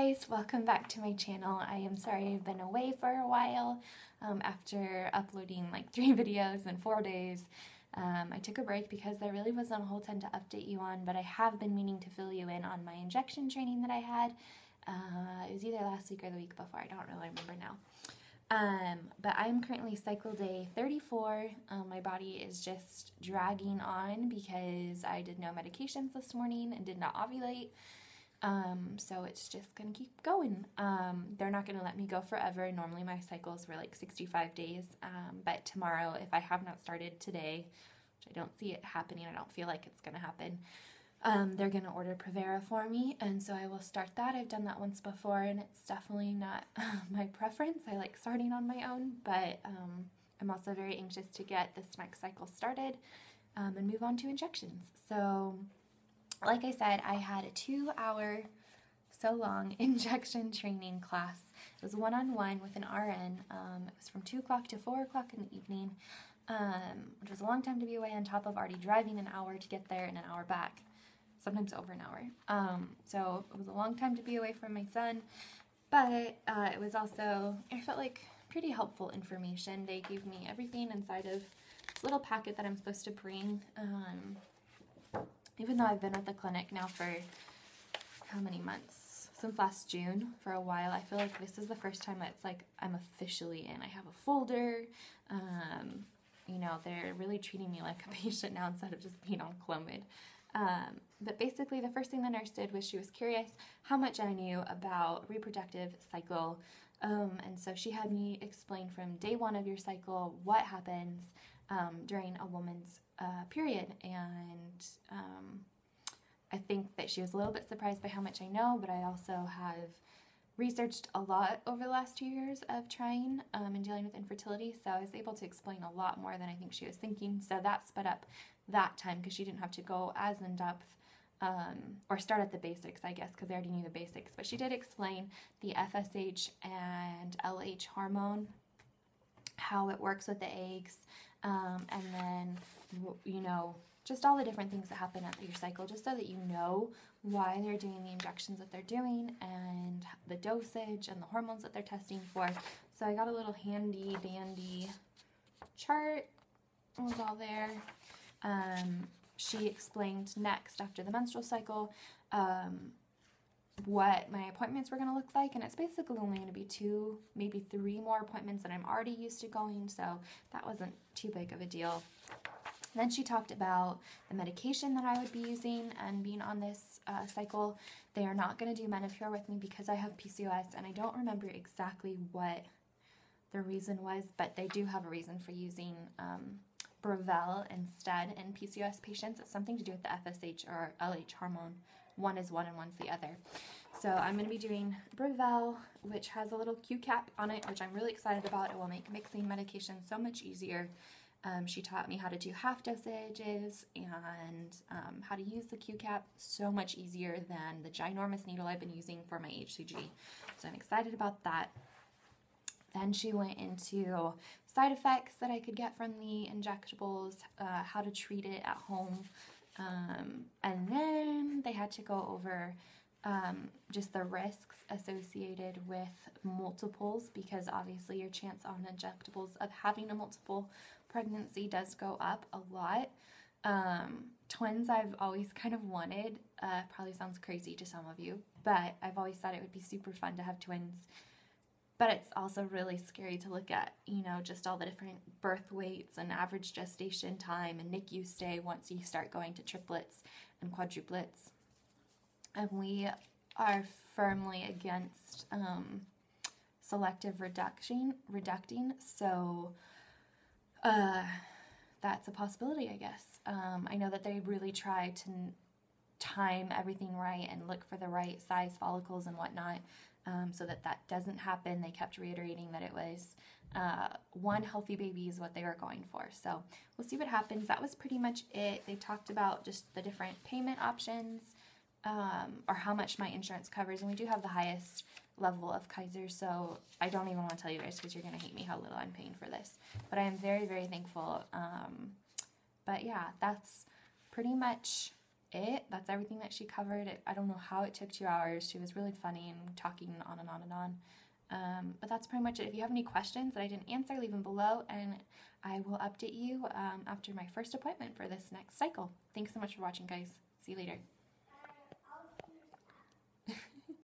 guys, welcome back to my channel. I am sorry I've been away for a while after uploading like 3 videos in 4 days. I took a break because there really wasn't a whole ton to update you on, but I have been meaning to fill you in on my injection training that I had. It was either last week or the week before, I don't really remember now. But I'm currently cycle day 34. My body is just dragging on because I did no medications this morning and did not ovulate. So it's just gonna keep going. They're not gonna let me go forever. Normally my cycles were like 65 days, but tomorrow, if I have not started today, which I don't see it happening, I don't feel like it's gonna happen, they're gonna order Provera for me, and so I will start that. I've done that once before, and it's definitely not my preference. I like starting on my own, but I'm also very anxious to get this next cycle started and move on to injections. So like I said, I had a 2-hour, so long, injection training class. It was one-on-one with an RN. It was from 2 o'clock to 4 o'clock in the evening, which was a long time to be away on top of already driving an hour to get there and an hour back, sometimes over an hour. So it was a long time to be away from my son, but it was also, I felt like, pretty helpful information. They gave me everything inside of this little packet that I'm supposed to bring. Even though I've been at the clinic now for how many months? Since last June, for a while, I feel like this is the first time it's like I'm officially in. I have a folder. You know, they're really treating me like a patient now instead of just being on Clomid. But basically the first thing the nurse did was she was curious how much I knew about reproductive cycle. And so she had me explain from day 1 of your cycle what happens during a woman's period, and I think that she was a little bit surprised by how much I know, but I also have researched a lot over the last 2 years of trying and dealing with infertility, so I was able to explain a lot more than I think she was thinking, so that sped up that time because she didn't have to go as in-depth or start at the basics, I guess, because I already knew the basics, but she did explain the FSH and LH hormone, how it works with the eggs, and then, you know, just all the different things that happen at your cycle, just so that you know why they're doing the injections that they're doing and the dosage and the hormones that they're testing for. So I got a little handy dandy chart. It was all there. She explained next, after the menstrual cycle, what my appointments were going to look like, and it's basically only going to be 2, maybe 3 more appointments that I'm already used to going, so that wasn't too big of a deal. Then she talked about the medication that I would be using and being on this cycle. They are not going to do Menopur with me because I have PCOS, and I don't remember exactly what the reason was, but they do have a reason for using Brevel instead in PCOS patients. It's something to do with the FSH or LH hormone. One is one and one's the other. So I'm going to be doing Brevel, which has a little Q cap on it, which I'm really excited about. It will make mixing medication so much easier. She taught me how to do half dosages and how to use the Q cap so much easier than the ginormous needle I've been using for my HCG. So I'm excited about that. Then she went into side effects that I could get from the injectables, how to treat it at home, and then they had to go over just the risks associated with multiples, because obviously your chance on injectables of having a multiple pregnancy does go up a lot. Twins I've always kind of wanted. Probably sounds crazy to some of you, but I've always thought it would be super fun to have twins. But it's also really scary to look at, you know, just all the different birth weights and average gestation time and NICU stay once you start going to triplets and quadruplets. And we are firmly against selective reducting, so that's a possibility, I guess. I know that they really try to time everything right and look for the right size follicles and whatnot, so that that doesn't happen. They kept reiterating that it was 1 healthy baby is what they were going for. So we'll see what happens. That was pretty much it. They talked about just the different payment options, or how much my insurance covers, and we do have the highest level of Kaiser, so I don't even want to tell you guys because you're going to hate me how little I'm paying for this. But I am very, very thankful. But yeah, that's pretty much it. That's everything that she covered. I don't know how it took 2 hours. She was really funny and talking on and on and on. But that's pretty much it. If you have any questions that I didn't answer, leave them below, and I will update you after my first appointment for this next cycle. Thanks so much for watching, guys. See you later.